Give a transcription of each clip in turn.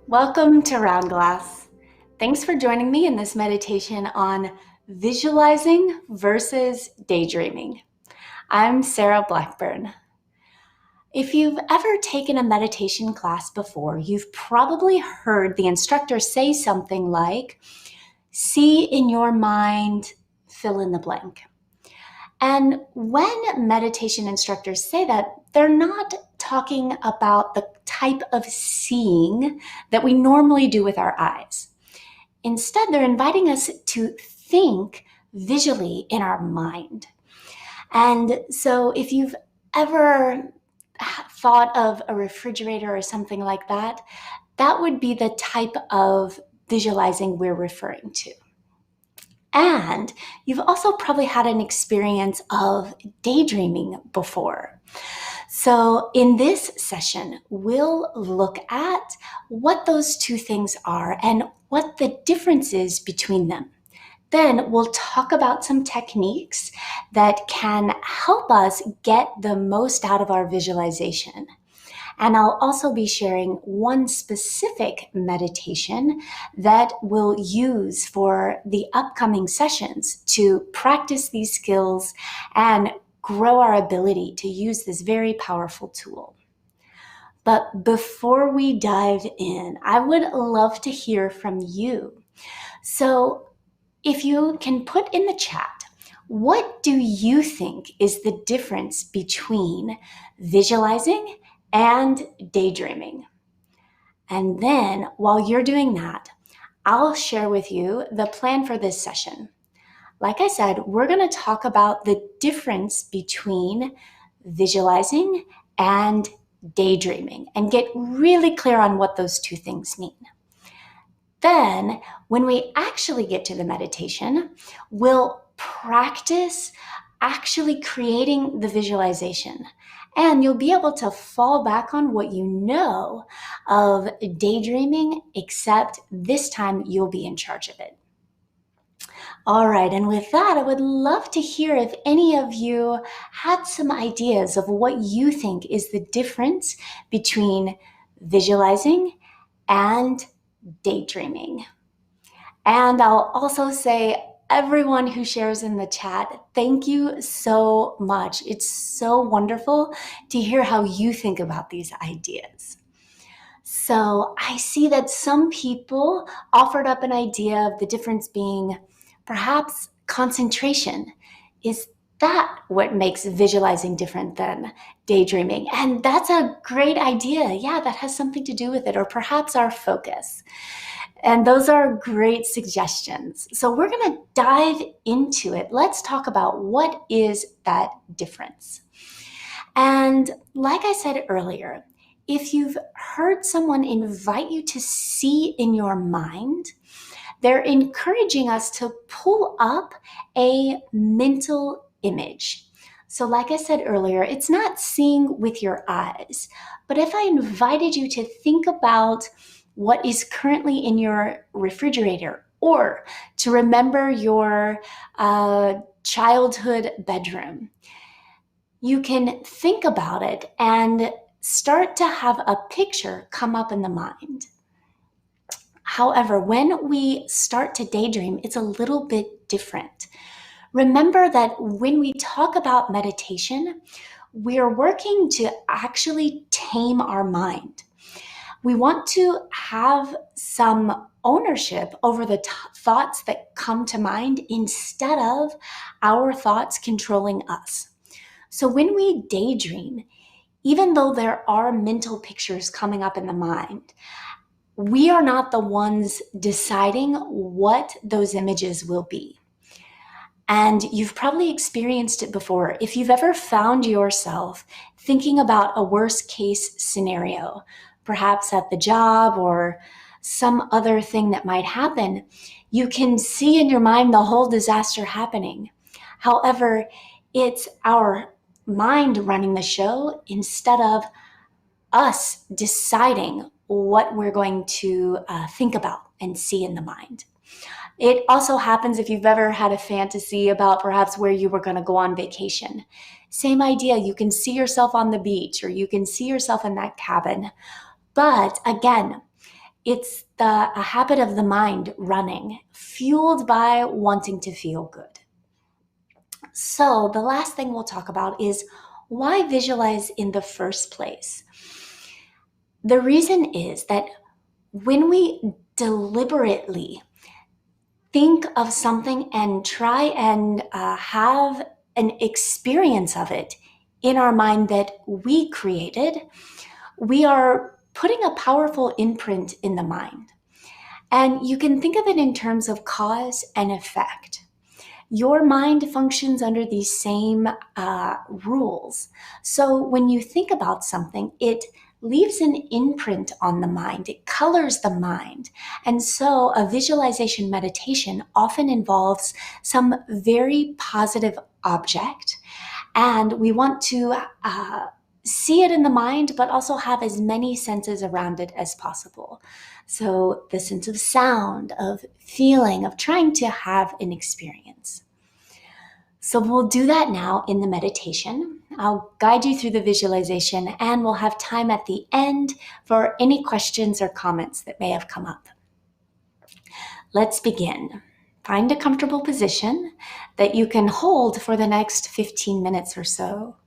Welcome to Round Glass. Thanks for joining me in this meditation on visualizing versus daydreaming. I'm Sarah Blackburn. If you've ever taken a meditation class before, you've probably heard the instructor say something like, see in your mind, fill in the blank. And when meditation instructors say that, they're not talking about the type of seeing that we normally do with our eyes. Instead, they're inviting us to think visually in our mind. And so if you've ever thought of a refrigerator or something like that, that would be the type of visualizing we're referring to. And you've also probably had an experience of daydreaming before. So in this session, we'll look at what those two things are and what the difference is between them. Then we'll talk about some techniques that can help us get the most out of our visualization. And I'll also be sharing one specific meditation that we'll use for the upcoming sessions to practice these skills and grow our ability to use this very powerful tool. But before we dive in, I would love to hear from you. So if you can put in the chat, what do you think is the difference between visualizing and daydreaming? And then while you're doing that, I'll share with you the plan for this session. Like I said, we're going to talk about the difference between visualizing and daydreaming and get really clear on what those two things mean. Then, when we actually get to the meditation, we'll practice actually creating the visualization. And you'll be able to fall back on what you know of daydreaming, except this time you'll be in charge of it. All right, and with that, I would love to hear if any of you had some ideas of what you think is the difference between visualizing and daydreaming. And I'll also say, everyone who shares in the chat, thank you so much. It's so wonderful to hear how you think about these ideas. So I see that some people offered up an idea of the difference being perhaps concentration. Is that what makes visualizing different than daydreaming? And that's a great idea. Yeah, that has something to do with it, or perhaps our focus. And those are great suggestions. So we're going to dive into it. Let's talk about what is that difference. And like I said earlier, if you've heard someone invite you to see in your mind, they're encouraging us to pull up a mental image. So like I said earlier, it's not seeing with your eyes, but if I invited you to think about what is currently in your refrigerator, or to remember your childhood bedroom, you can think about it and start to have a picture come up in the mind. However, when we start to daydream, it's a little bit different. Remember that when we talk about meditation, we are working to actually tame our mind. We want to have some ownership over the thoughts that come to mind instead of our thoughts controlling us. So when we daydream, even though there are mental pictures coming up in the mind, we are not the ones deciding what those images will be. And you've probably experienced it before. If you've ever found yourself thinking about a worst case scenario, perhaps at the job or some other thing that might happen, you can see in your mind the whole disaster happening. However, it's our mind running the show instead of us deciding what we're going to think about and see in the mind. It also happens if you've ever had a fantasy about perhaps where you were going to go on vacation. Same idea, you can see yourself on the beach or you can see yourself in that cabin. But again, It's a habit of the mind running, fueled by wanting to feel good. So the last thing we'll talk about is why visualize in the first place. The reason is that when we deliberately think of something and try and have an experience of it in our mind that we created, we are putting a powerful imprint in the mind. And you can think of it in terms of cause and effect. Your mind functions under these same rules. So when you think about something, it leaves an imprint on the mind. It colors the mind. And so a visualization meditation often involves some very positive object. And we want to see it in the mind, but also have as many senses around it as possible. So the sense of sound, of feeling, of trying to have an experience. So we'll do that now in the meditation. I'll guide you through the visualization, and we'll have time at the end for any questions or comments that may have come up. Let's begin. Find a comfortable position that you can hold for the next 15 minutes or so.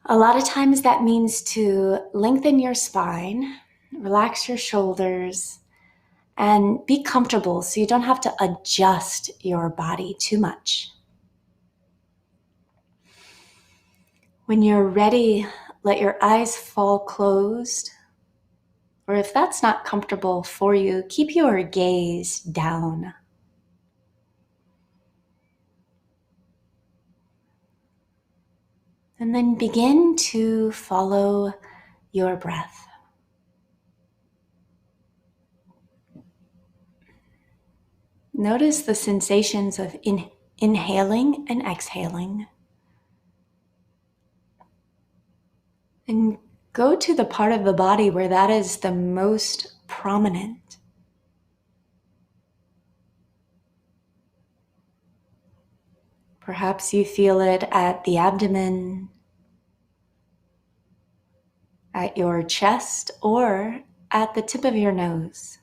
A lot of times that means to lengthen your spine, relax your shoulders, and be comfortable so you don't have to adjust your body too much. When you're ready, let your eyes fall closed, or if that's not comfortable for you, keep your gaze down. And then begin to follow your breath. Notice the sensations of inhaling and exhaling. And go to the part of the body where that is the most prominent. Perhaps you feel it at the abdomen, at your chest, or at the tip of your nose.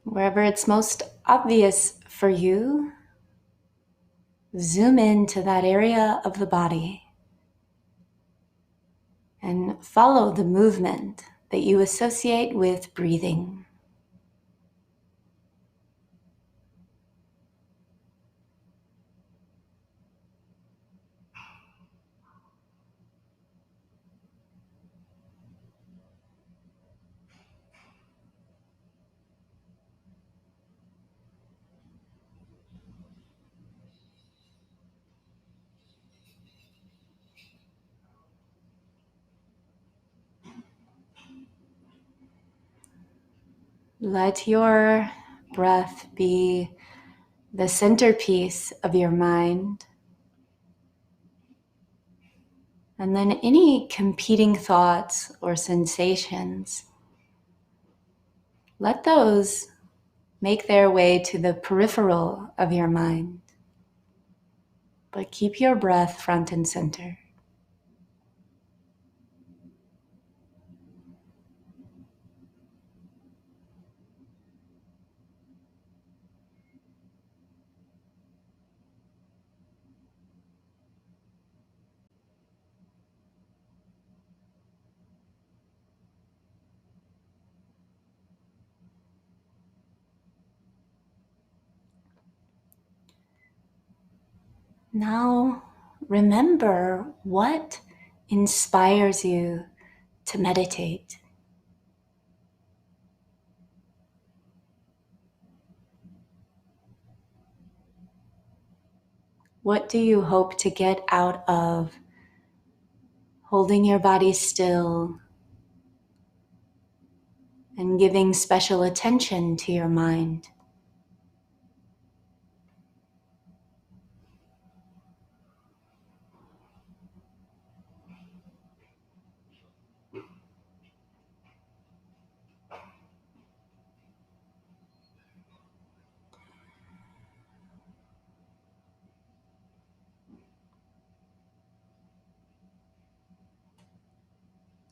Wherever it's most obvious for you, zoom into that area of the body and follow the movement that you associate with breathing. Let your breath be the centerpiece of your mind. And then any competing thoughts or sensations, let those make their way to the peripheral of your mind. But keep your breath front and center. Now, remember what inspires you to meditate. What do you hope to get out of holding your body still and giving special attention to your mind?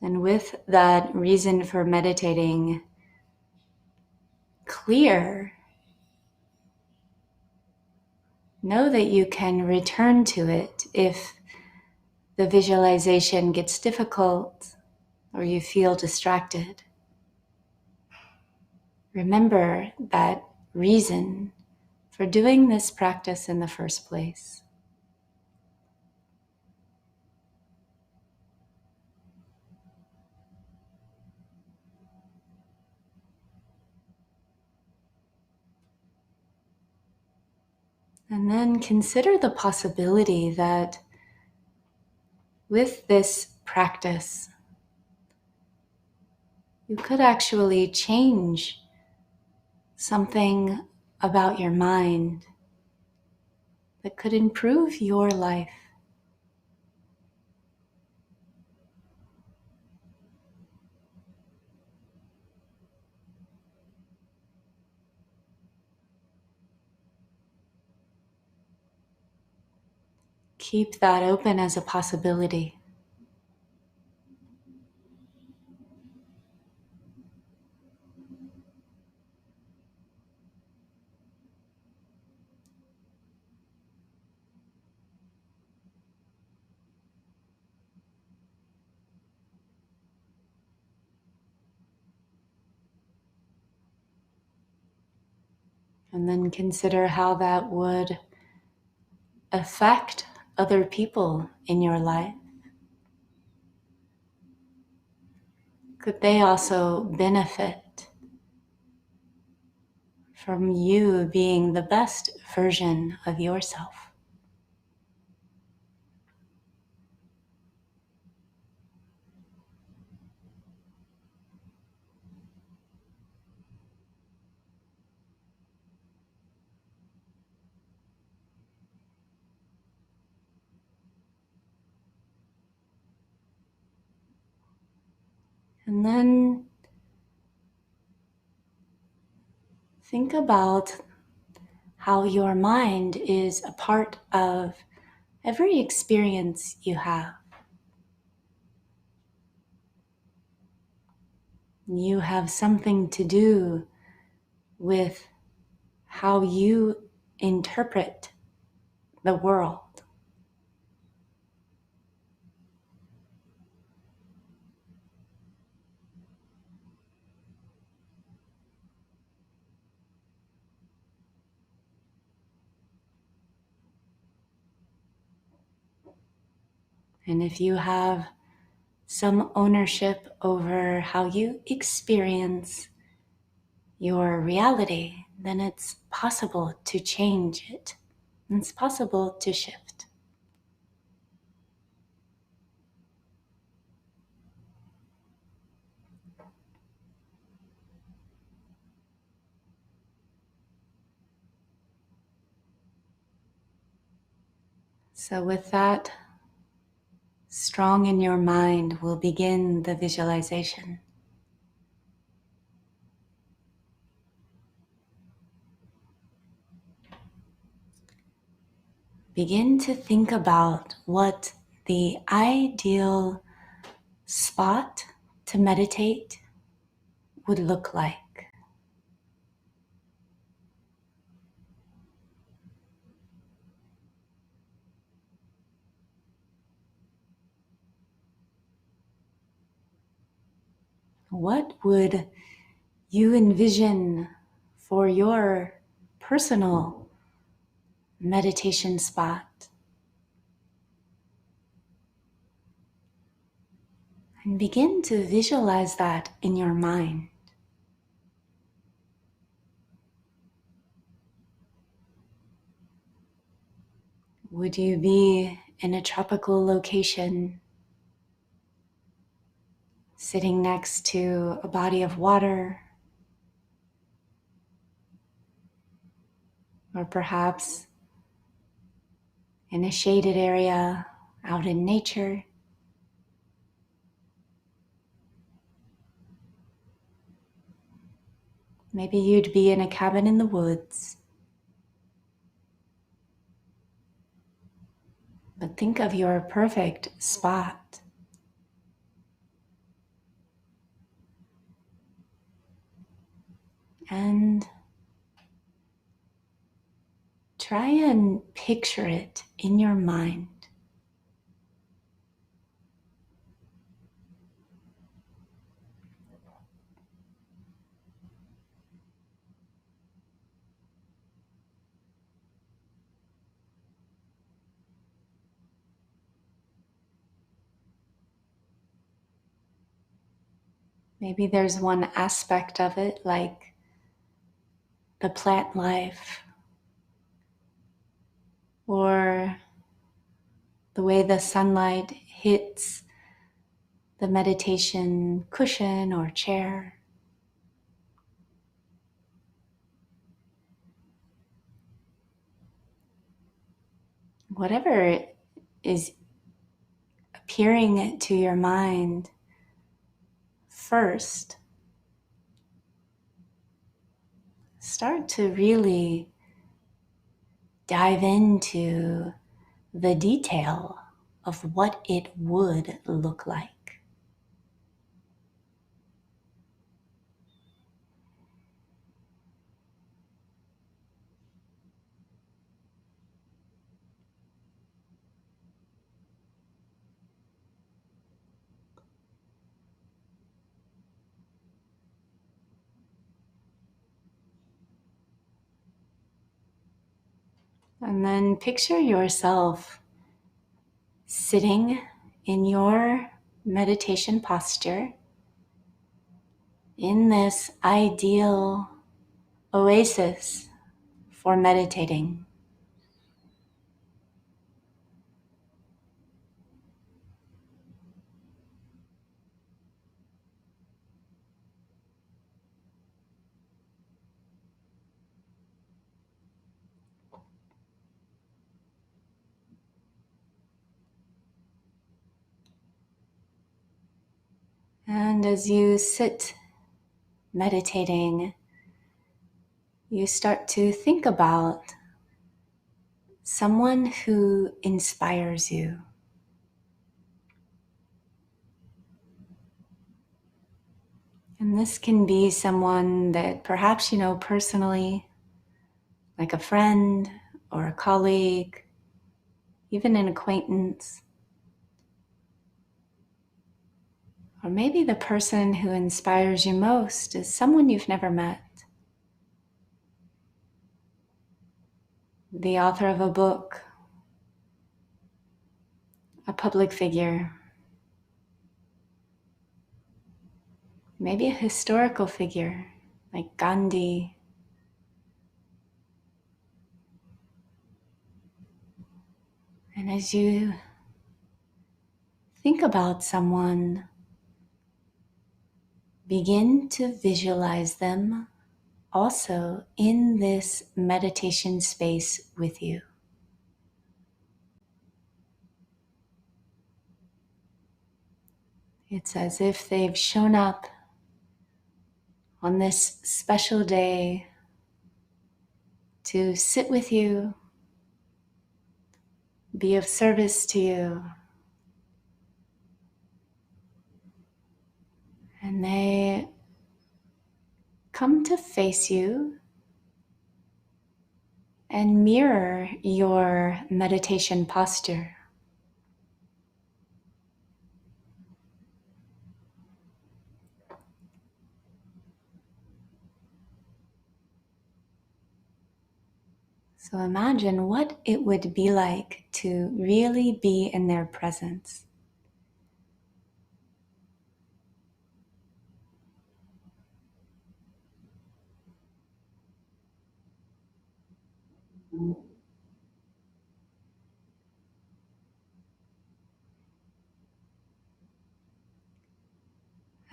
And with that reason for meditating clear, know that you can return to it if the visualization gets difficult or you feel distracted. Remember that reason for doing this practice in the first place. And then consider the possibility that with this practice, you could actually change something about your mind that could improve your life. Keep that open as a possibility. And then consider how that would affect other people in your life. Could they also benefit from you being the best version of yourself? And then think about how your mind is a part of every experience you have. You have something to do with how you interpret the world. And if you have some ownership over how you experience your reality, then it's possible to change it. It's possible to shift. So with that strong in your mind, we'll begin the visualization. Begin to think about what the ideal spot to meditate would look like. What would you envision for your personal meditation spot? And begin to visualize that in your mind. Would you be in a tropical location, sitting next to a body of water, or perhaps in a shaded area out in nature? Maybe you'd be in a cabin in the woods. But think of your perfect spot. try and picture it in your mind. Maybe there's one aspect of it, like the plant life, or the way the sunlight hits the meditation cushion or chair. Whatever is appearing to your mind first, start to really dive into the detail of what it would look like. And then picture yourself sitting in your meditation posture in this ideal oasis for meditating. And as you sit meditating, you start to think about someone who inspires you. And this can be someone that perhaps you know personally, like a friend or a colleague, even an acquaintance. Or maybe the person who inspires you most is someone you've never met. The author of a book, a public figure, maybe a historical figure like Gandhi. And as you think about someone, begin to visualize them also in this meditation space with you. It's as if they've shown up on this special day to sit with you, be of service to you, and they come to face you and mirror your meditation posture. So imagine what it would be like to really be in their presence.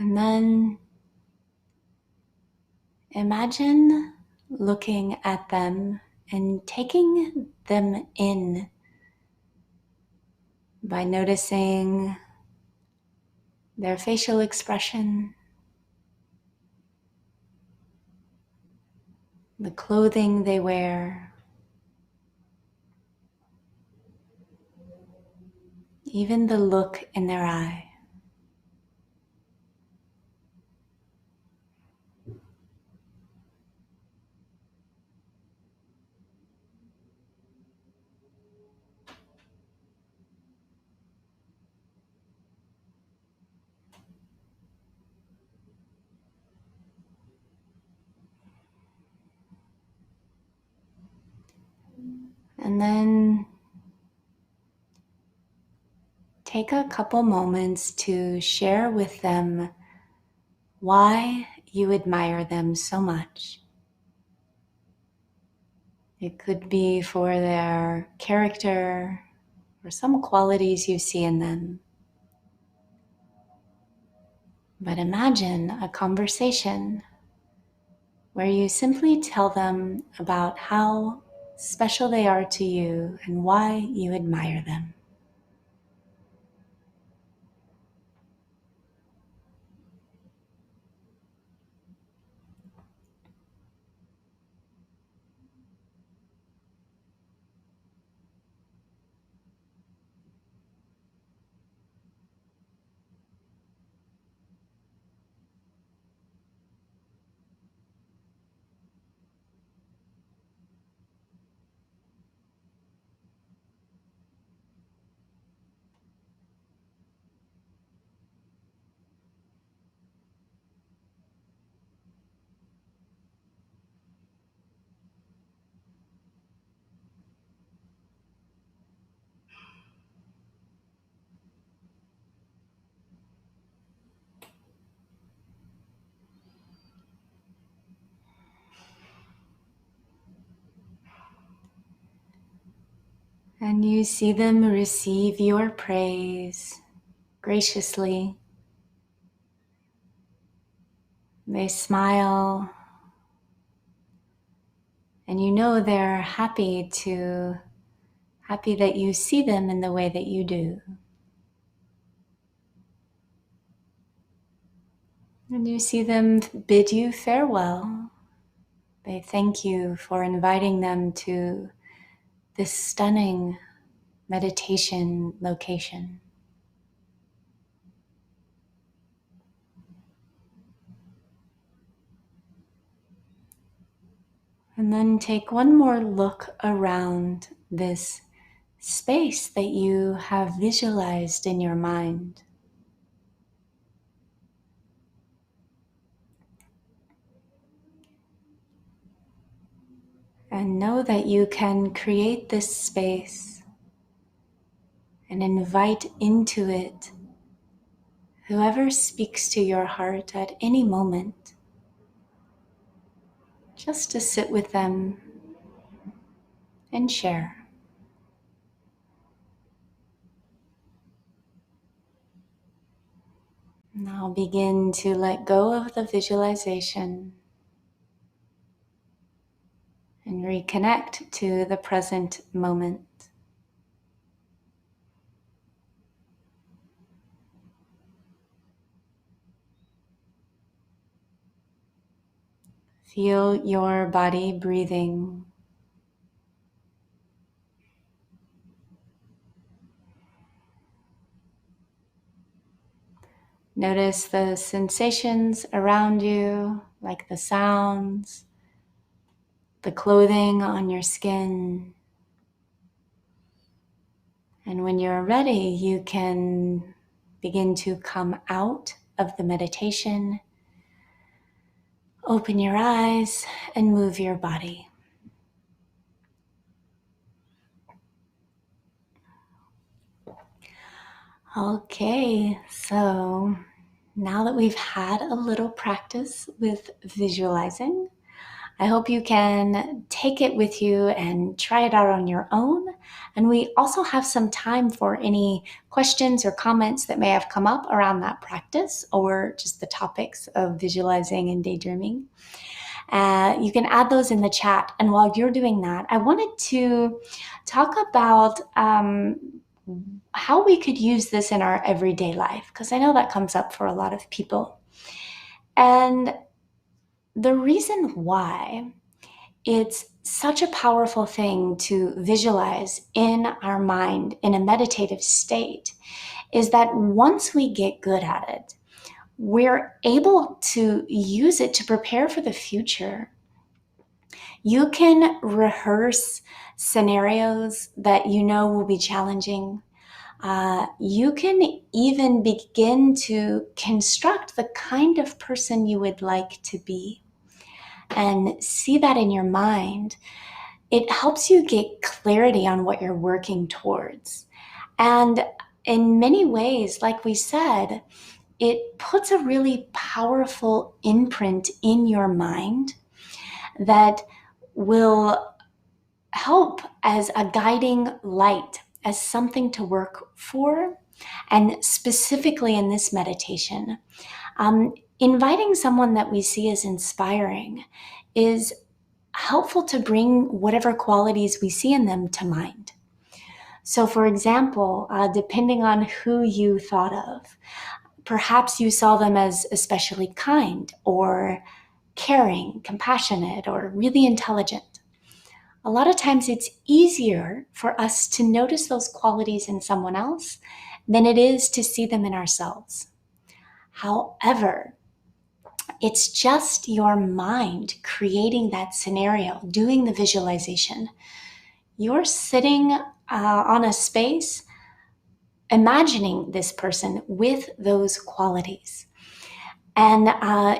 And then imagine looking at them and taking them in by noticing their facial expression, the clothing they wear, even the look in their eye. And then take a couple moments to share with them why you admire them so much. It could be for their character or some qualities you see in them. But imagine a conversation where you simply tell them about how special they are to you and why you admire them. And you see them receive your praise graciously. They smile, and you know they're happy that you see them in the way that you do. And you see them bid you farewell. They thank you for inviting them to this stunning meditation location. And then take one more look around this space that you have visualized in your mind. And know that you can create this space and invite into it whoever speaks to your heart at any moment, just to sit with them and share. Now begin to let go of the visualization and reconnect to the present moment. Feel your body breathing. Notice the sensations around you, like the sounds, the clothing on your skin. And when you're ready, you can begin to come out of the meditation, open your eyes, and move your body. Okay, so now that we've had a little practice with visualizing, I hope you can take it with you and try it out on your own. And we also have some time for any questions or comments that may have come up around that practice or just the topics of visualizing and daydreaming. You can add those in the chat. And while you're doing that, I wanted to talk about how we could use this in our everyday life, because I know that comes up for a lot of people. And the reason why it's such a powerful thing to visualize in our mind in a meditative state is that once we get good at it, we're able to use it to prepare for the future. You can rehearse scenarios that you know will be challenging. You can even begin to construct the kind of person you would like to be and see that in your mind. it helps you get clarity on what you're working towards. And in many ways, like we said, it puts a really powerful imprint in your mind that will help as a guiding light, as something to work for. And specifically in this meditation, inviting someone that we see as inspiring is helpful to bring whatever qualities we see in them to mind. So, for example, depending on who you thought of, perhaps you saw them as especially kind or caring, compassionate, or really intelligent. A lot of times it's easier for us to notice those qualities in someone else than it is to see them in ourselves. However, it's just your mind creating that scenario, doing the visualization. You're sitting on a space, imagining this person with those qualities. And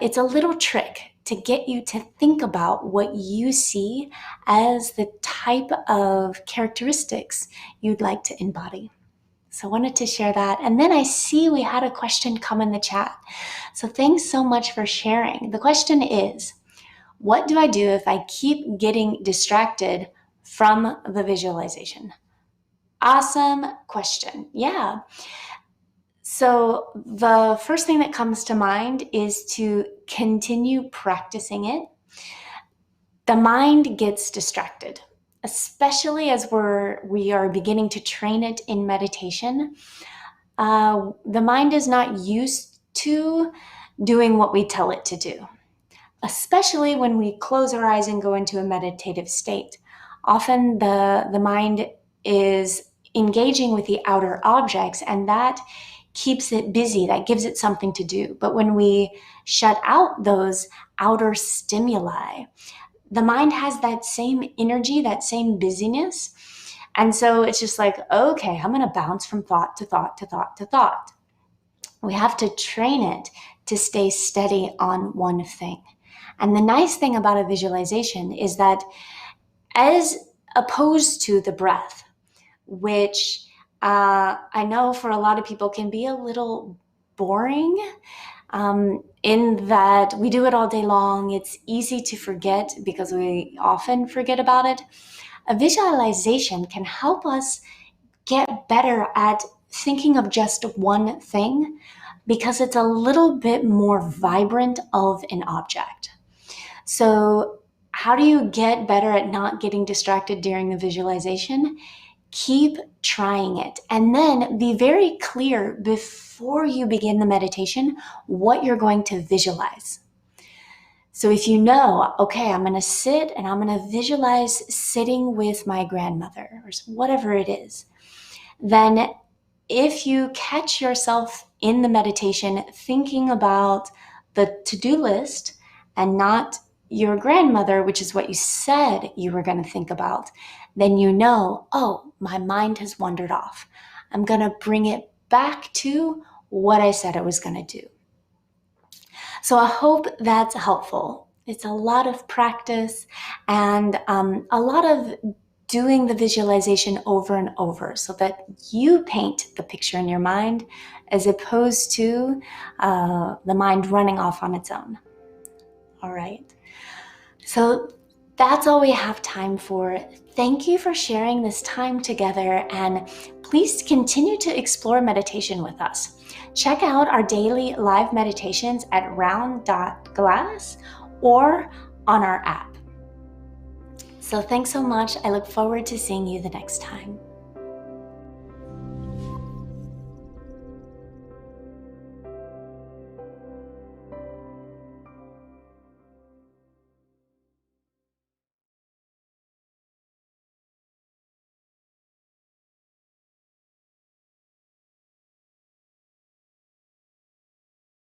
it's a little trick to get you to think about what you see as the type of characteristics you'd like to embody. So I wanted to share that. And then I see we had a question come in the chat. So thanks so much for sharing. The question is, what do I do if I keep getting distracted from the visualization? Awesome question. Yeah. So the first thing that comes to mind is to continue practicing it. The mind gets distracted, especially as we are beginning to train it in meditation. The mind is not used to doing what we tell it to do, especially when we close our eyes and go into a meditative state. Often the mind is engaging with the outer objects, and that keeps it busy, that gives it something to do. But when we shut out those outer stimuli, the mind has that same energy, that same busyness. And so it's just like, okay, I'm going to bounce from thought to thought to thought to thought. We have to train it to stay steady on one thing. And the nice thing about a visualization is that, as opposed to the breath, which I know for a lot of people can be a little boring, in that we do it all day long. It's easy to forget because we often forget about it. A visualization can help us get better at thinking of just one thing because it's a little bit more vibrant of an object. So how do you get better at not getting distracted during the visualization? Keep trying it, and then be very clear before you begin the meditation what you're going to visualize. So if you know, okay, I'm going to sit and I'm going to visualize sitting with my grandmother or whatever it is, then if you catch yourself in the meditation thinking about the to-do list and not your grandmother, which is what you said you were going to think about, then you know, oh, my mind has wandered off. I'm going to bring it back to what I said I was going to do. So I hope that's helpful. It's a lot of practice and a lot of doing the visualization over and over so that you paint the picture in your mind as opposed to the mind running off on its own. All right. So that's all we have time for. Thank you for sharing this time together, and please continue to explore meditation with us. Check out our daily live meditations at round.glass or on our app. So thanks so much. I look forward to seeing you the next time.